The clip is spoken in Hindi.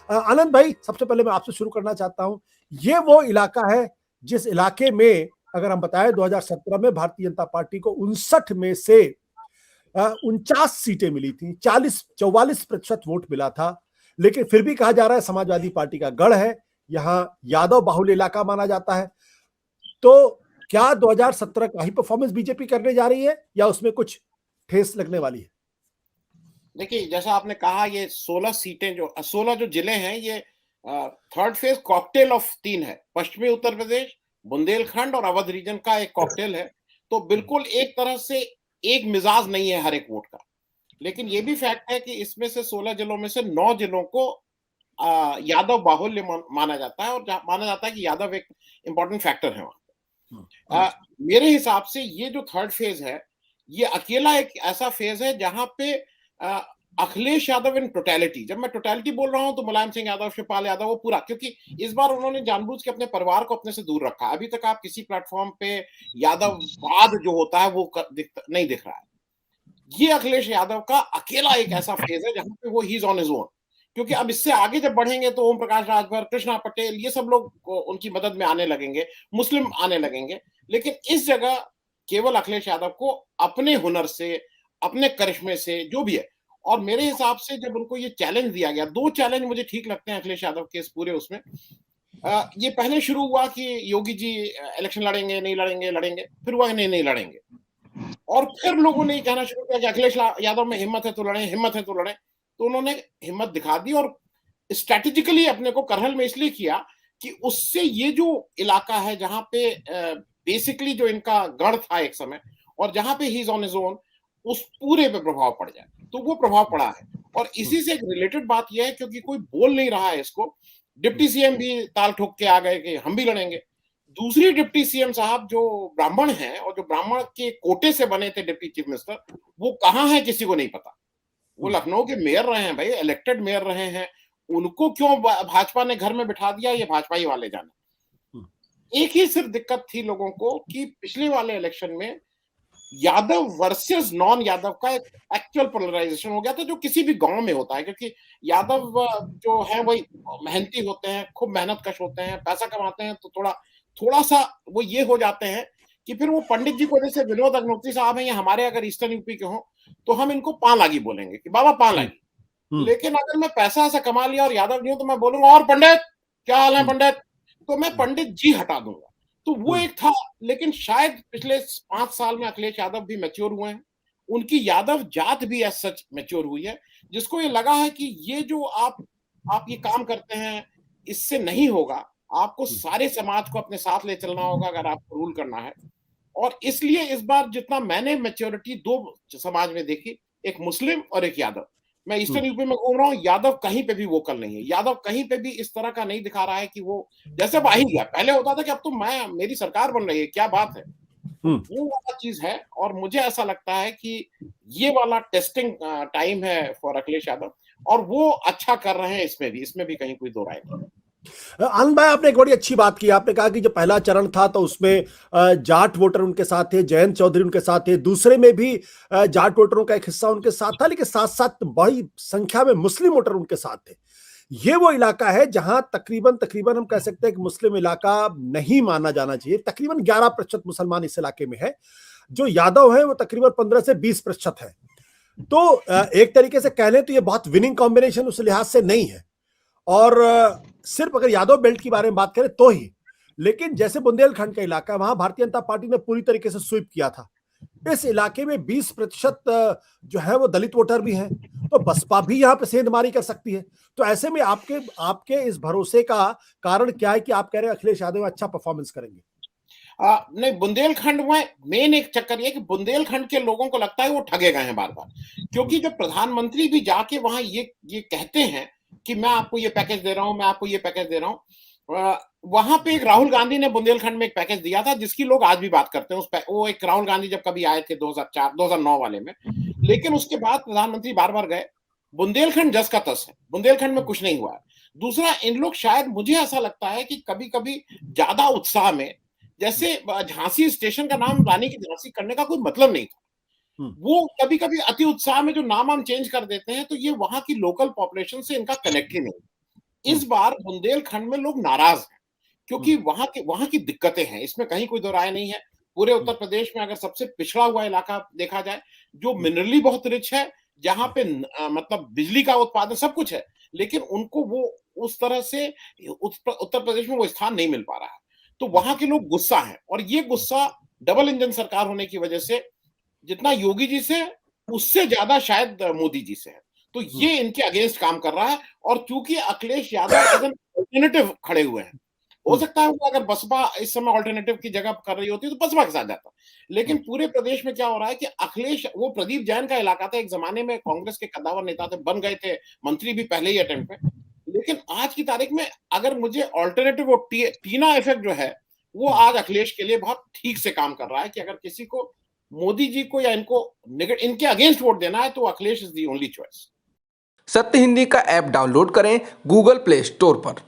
आनंद भाई, सबसे पहले मैं आपसे शुरू करना चाहता हूं, ये वो इलाका है जिस इलाके में अगर हम बताएं 2017 में भारतीय जनता पार्टी को 59 में से 49 सीटें मिली थी, 44% वोट मिला था। लेकिन फिर भी कहा जा रहा है समाजवादी पार्टी का गढ़ है, यहां यादव बाहुल इलाका माना जाता है। तो क्या 2017 का ही परफॉर्मेंस बीजेपी करने जा रही है या उसमें कुछ ठेस लगने वाली है? देखिए, जैसा आपने कहा, ये 16 सीटें, जो 16 जो जिले हैं, ये थर्ड फेज कॉकटेल ऑफ 3 है। पश्चिमी उत्तर प्रदेश, बुंदेलखंड और अवध रीजन का एक कॉकटेल है। तो बिल्कुल एक तरह से एक मिजाज नहीं है हर एक वोट का। लेकिन ये भी फैक्ट है कि इसमें से 16 जिलों में से 9 जिलों को यादव बाहुल्य माना जाता है, और माना जाता है कि यादव एक इंपॉर्टेंट फैक्टर है वहां। मेरे हिसाब से ये जो थर्ड फेज है, ये अकेला एक ऐसा फेज है जहां पे अखिलेश यादव इन टोटैलिटी, जब मैं टोटैलिटी बोल रहा हूं तो मुलायम सिंह यादव, शिवपाल यादव, वो पूरा, क्योंकि इस बार उन्होंने जानबूझ के अपने परिवार को अपने से दूर रखा। अभी तक आप किसी प्लेटफॉर्म पे यादववाद जो होता है वो नहीं दिख रहा है। ये अखिलेश यादव का अकेला एक ऐसा फेज है जहां पे वो he is on his own. क्योंकि अब इससे आगे जब बढ़ेंगे तो ओम प्रकाश राजभर, कृष्णा पटेल, ये सब लोग उनकी मदद में आने लगेंगे, मुस्लिम आने लगेंगे। लेकिन इस जगह केवल अखिलेश यादव को अपने हुनर से, अपने करिश्मे से, जो भी है। और मेरे हिसाब से जब उनको ये चैलेंज दिया गया, दो चैलेंज मुझे ठीक लगते हैं अखिलेश यादव के इस पूरे उसमें। ये पहले शुरू हुआ कि योगी जी इलेक्शन लड़ेंगे, नहीं लड़ेंगे, लड़ेंगे, फिर हुआ नहीं, नहीं लड़ेंगे। और फिर लोगों ने कहना शुरू किया कि अखिलेश यादव में हिम्मत है तो लड़े, हिम्मत है तो लड़े। तो उन्होंने हिम्मत दिखा दी और स्ट्रेटेजिकली अपने को करहल में इसलिए किया कि उससे ये जो इलाका है जहां पे बेसिकली जो इनका गढ़ था एक समय, और जहां पे he is on his own, उस पूरे पे प्रभाव पड़ जाए। तो वो प्रभाव पड़ा है। और इसी से एक रिलेटेड बात यह है, क्योंकि कोई बोल नहीं रहा है इसको, डिप्टी सीएम भी ताल ठोक के आ गए कि हम भी लड़ेंगे। दूसरी डिप्टी सीएम साहब जो ब्राह्मण हैं और जो ब्राह्मण के कोटे से बने थे डिप्टी चीफ मिनिस्टर, वो कहां है किसी को नहीं पता। वो लखनऊ के मेयर रहे हैं भाई, इलेक्टेड मेयर रहे हैं। उनको क्यों भाजपा ने घर में बिठा दिया, ये भाजपा ही वाले जाने। एक ही सिर्फ दिक्कत थी लोगों को कि पिछले वाले इलेक्शन में यादव वर्सेस नॉन यादव का एक एक्चुअल पोलराइजेशन हो गया था, जो किसी भी गांव में होता है। क्योंकि यादव जो है वही मेहनती होते हैं, खूब मेहनत कश होते हैं, पैसा कमाते हैं, तो थोड़ा थोड़ा सा वो ये हो जाते हैं कि फिर वो पंडित जी को, जैसे विनोद अग्नोत्री साहब हैं, ये हमारे अगर ईस्टर्न यूपी के हों तो हम इनको पां लागी बोलेंगे कि बाबा पां लागी। लेकिन अगर मैं पैसा ऐसा कमा लिया और यादव नहीं हूं तो मैं बोलूंगा, और पंडित क्या हाल है पंडित, तो मैं पंडित जी हटा दूंगा। तो वो एक था। लेकिन शायद पिछले 5 साल में अखिलेश यादव भी मैच्योर हुए हैं, उनकी यादव जात भी एज सच मैच्योर हुई है, जिसको ये लगा है कि ये जो आप ये काम करते हैं, इससे नहीं होगा। आपको सारे समाज को अपने साथ ले चलना होगा अगर आपको रूल करना है। और इसलिए इस बार जितना मैंने मैच्योरिटी दो समाज में देखी, एक मुस्लिम और एक यादव। मैं ईस्टर्न यूपी में घूम रहा हूँ, यादव कहीं पे भी वोकल नहीं है। यादव कहीं पे भी इस तरह का नहीं दिखा रहा है कि वो जैसे अब आ ही गया। पहले होता था कि अब तो मेरी सरकार बन रही है, क्या बात है। तो वो वाला चीज है। और मुझे ऐसा लगता है कि ये वाला टेस्टिंग टाइम है फॉर अखिलेश यादव, और वो अच्छा कर रहे हैं इसमें भी कहीं कोई दो राय नहीं। आनंद भाई, आपने एक बड़ी अच्छी बात की। आपने कहा कि जो पहला चरण था तो उसमें जाट वोटर उनके साथ थे, जयंत चौधरी उनके साथ थे, दूसरे में भी जाट वोटरों का एक हिस्सा उनके साथ था, लेकिन साथ साथ बड़ी संख्या में मुस्लिम वोटर उनके साथ थे। ये वो इलाका है जहां तकरीबन तकरीबन हम कह सकते हैं कि मुस्लिम इलाका नहीं माना जाना चाहिए। तकरीबन 11% मुसलमान इस इलाके में है। जो यादव है वो तकरीबन 15 से 20% है। तो एक तरीके से कह लें तो ये बहुत विनिंग कॉम्बिनेशन उस लिहाज से नहीं है। और सिर्फ अगर यादव बेल्ट के बारे में बात करें तो ही, लेकिन जैसे बुंदेलखंड का इलाका, वहां भारतीय जनता पार्टी ने पूरी तरीके से स्वीप किया था। इस इलाके में 20% जो है वो दलित वोटर भी हैं, तो बसपा भी यहां पे सेंधमारी कर सकती है। तो ऐसे में आपके आपके इस भरोसे का कारण क्या है कि आप कह रहे हैं अखिलेश यादव अच्छा परफॉर्मेंस करेंगे? नहीं, बुंदेलखंड में मेन एक चक्कर ये कि बुंदेलखंड के लोगों को लगता है वो ठगे गए हैं बार बार। क्योंकि जब प्रधानमंत्री भी जाके वहां ये कहते हैं कि मैं आपको ये पैकेज दे रहा हूं, मैं आपको ये पैकेज दे रहा हूं। वहां पे एक राहुल गांधी ने बुंदेलखंड में एक पैकेज दिया था, जिसकी लोग आज भी बात करते हैं। वो एक राहुल गांधी जब कभी आए थे 2004 2009 वाले में। लेकिन उसके बाद प्रधानमंत्री बार बार गए। बुंदेलखंड जस का तस है, बुंदेलखंड में कुछ नहीं हुआ है। दूसरा, इन लोग शायद, मुझे ऐसा लगता है कि कभी कभी ज्यादा उत्साह में, जैसे झांसी स्टेशन का नाम रानी की झांसी करने का कोई मतलब नहीं था। वो कभी कभी अति उत्साह में जो नाम हम चेंज कर देते हैं, तो ये वहां की लोकल पॉपुलेशन से इनका कनेक्ट ही नहीं। इस बार बुंदेलखंड में लोग नाराज हैं क्योंकि वहां की दिक्कतें हैं, इसमें कहीं कोई दो राय नहीं है। पूरे उत्तर प्रदेश में अगर सबसे पिछड़ा हुआ इलाका देखा जाए, जो मिनरली बहुत रिच है, जहां पे मतलब बिजली का उत्पादन सब कुछ है, लेकिन उनको वो उस तरह से उत्तर प्रदेश में वो स्थान नहीं मिल पा रहा है। तो वहां के लोग गुस्सा हैं और ये गुस्सा डबल इंजन सरकार होने की वजह से जितना योगी जी से उससे ज्यादा शायद मोदी जी से है। तो ये इनके अगेंस्ट काम कर रहा है और चूंकि Akhilesh Yadav as an alternative खड़े हुए हैं, हो सकता है वो अगर बसपा इस समय अल्टरनेटिव की जगह कर रही होती तो बसपा के साथ जाता। लेकिन पूरे प्रदेश में क्या हो रहा है कि अखिलेश, वो प्रदीप जैन का इलाका था, एक जमाने में कांग्रेस के कद्दावर नेता थे, बन गए थे मंत्री भी पहले ही अटेम्प्ट में। लेकिन आज की तारीख में अगर मुझे अल्टरनेटिव वो टीना इफेक्ट जो है वो आज अखिलेश के लिए बहुत ठीक से काम कर रहा है कि अगर किसी को मोदी जी को या इनके अगेंस्ट वोट देना है तो Akhilesh is the only choice. सत्य हिंदी का ऐप डाउनलोड करें गूगल प्ले स्टोर पर।